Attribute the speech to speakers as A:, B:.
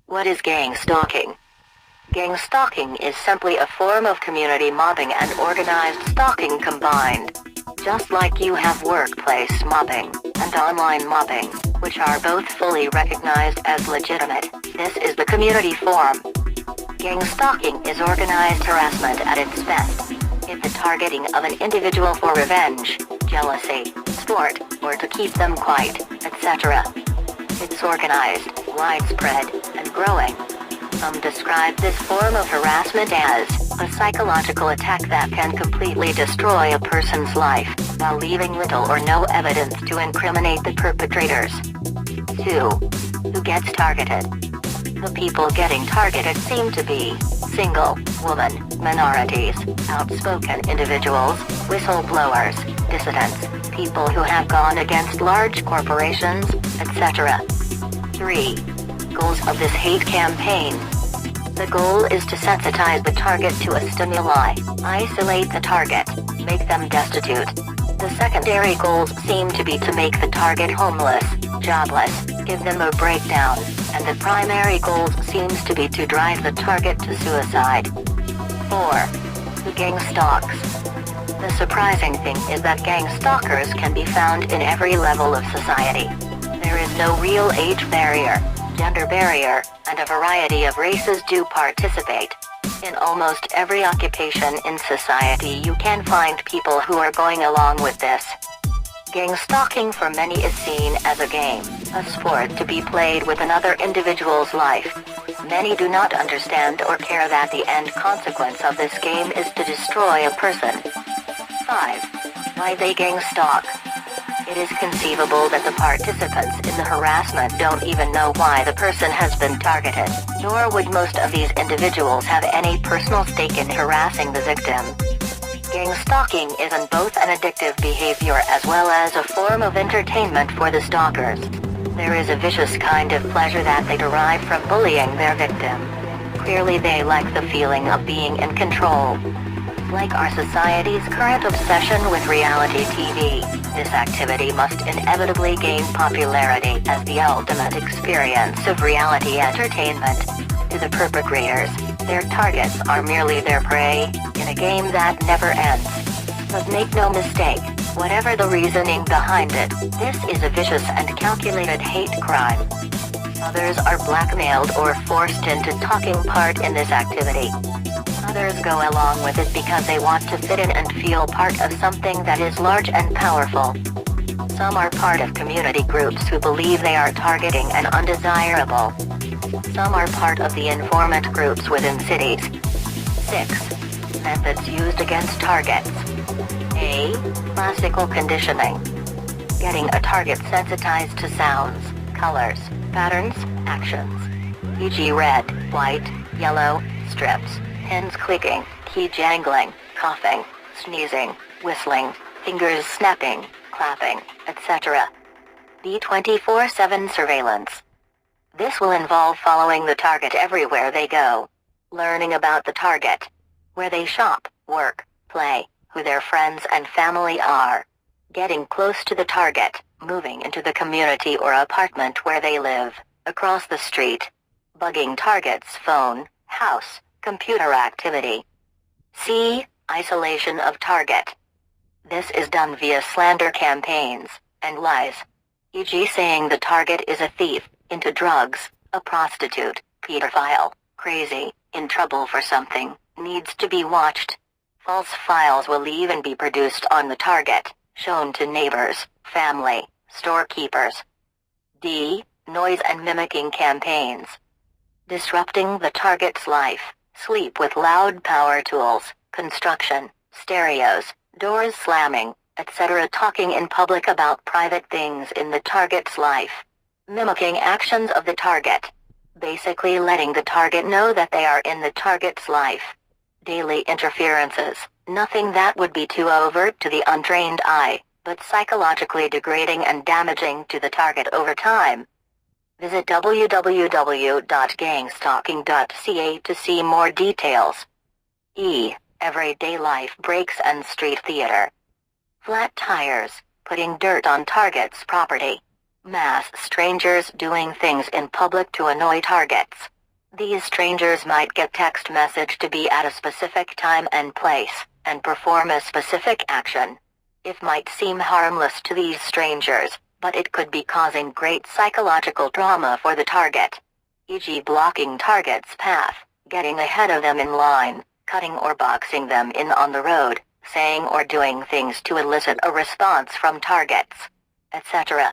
A: What is gang stalking? Gang stalking is simply a form of community mobbing and organized stalking combined. Just like you have workplace mobbing and online mobbing, which are both fully recognized as legitimate, this is the community form. Gang stalking is organized harassment at its best. It's the targeting of an individual for revenge, jealousy, sport, or to keep them quiet, etc. It's organized, widespread, and growing. Some describe this form of harassment as a psychological attack that can completely destroy a person's life, while leaving little or no evidence to incriminate the perpetrators. 2. Who gets targeted? The people getting targeted seem to be single, women, minorities, outspoken individuals, whistleblowers, dissidents, people who have gone against large corporations, etc. 3. Goals of this hate campaign. The goal is to sensitize the target to a stimuli, isolate the target, make them destitute. The secondary goals seem to be to make the target homeless, jobless, give them a breakdown, and the primary goal seems to be to drive the target to suicide. 4. The gang stalks. The surprising thing is that gang stalkers can be found in every level of society. There is no real age barrier, gender barrier, and a variety of races do participate. In almost every occupation in society you can find people who are going along with this. Gang stalking for many is seen as a game, a sport to be played with another individual's life. Many do not understand or care that the end consequence of this game is to destroy a person. 5. Why they gang stalk? It is conceivable that the participants in the harassment don't even know why the person has been targeted, nor would most of these individuals have any personal stake in harassing the victim. Gang stalking is both an addictive behavior as well as a form of entertainment for the stalkers. There is a vicious kind of pleasure that they derive from bullying their victim. Clearly they like the feeling of being in control. Like our society's current obsession with reality TV, this activity must inevitably gain popularity as the ultimate experience of reality entertainment. To the perpetrators, their targets are merely their prey, in a game that never ends. But make no mistake, whatever the reasoning behind it, this is a vicious and calculated hate crime. Others are blackmailed or forced into taking part in this activity. Others go along with it because they want to fit in and feel part of something that is large and powerful. Some are part of community groups who believe they are targeting an undesirable. Some are part of the informant groups within cities. 6. Methods used against targets. A. Classical conditioning. Getting a target sensitized to sounds, colors, patterns, actions. E.g. red, white, yellow, strips, pins clicking, key jangling, coughing, sneezing, whistling, fingers snapping, clapping, etc. B. 24/7 surveillance. This will involve following the target everywhere they go, learning about the target, where they shop, work, play, who their friends and family are, getting close to the target, moving into the community or apartment where they live, across the street, bugging target's phone, house, computer activity. C. Isolation of target. This is done via slander campaigns and lies, e.g. saying the target is a thief, into drugs, a prostitute, pedophile, crazy, in trouble for something, needs to be watched. False files will even be produced on the target, shown to neighbors, family, storekeepers. D. Noise and mimicking campaigns. Disrupting the target's life, sleep with loud power tools, construction, stereos, doors slamming, etc. Talking in public about private things in the target's life. Mimicking actions of the target. Basically letting the target know that they are in the target's life. Daily interferences, nothing that would be too overt to the untrained eye, but psychologically degrading and damaging to the target over time. Visit www.gangstalking.ca to see more details. E. Everyday life breaks and street theater. Flat tires, putting dirt on target's property. Mass strangers doing things in public to annoy targets. These strangers might get text message to be at a specific time and place, and perform a specific action. It might seem harmless to these strangers, but it could be causing great psychological trauma for the target. E.g. blocking target's path, getting ahead of them in line, cutting or boxing them in on the road, saying or doing things to elicit a response from targets, etc.